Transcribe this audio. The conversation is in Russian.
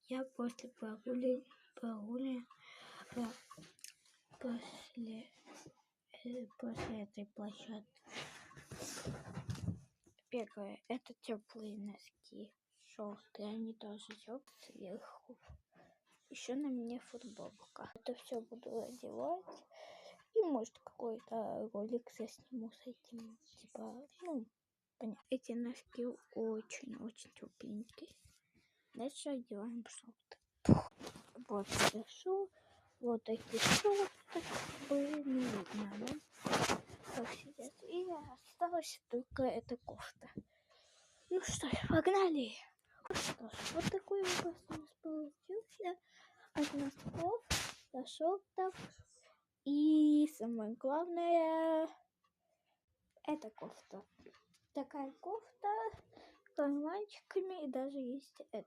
Я после прогули после этой площадки. Первое, это теплые носки, желтые, они тоже теплые сверху. Еще на мне футболка. Это все буду одевать. И может какой-то ролик засниму с этим. Типа, понятно. Эти носки очень-очень тепленькие. Дальше одеваем шорты. Вот хорошо. Вот эти шорты, не видно, да? Как сидят. И осталась только эта кофта. Ну что ж, погнали. Что ж, вот такой образ у нас получился. От носков до шортов. И самое главное, это кофта. Такая кофта с карманчиками, и даже есть этот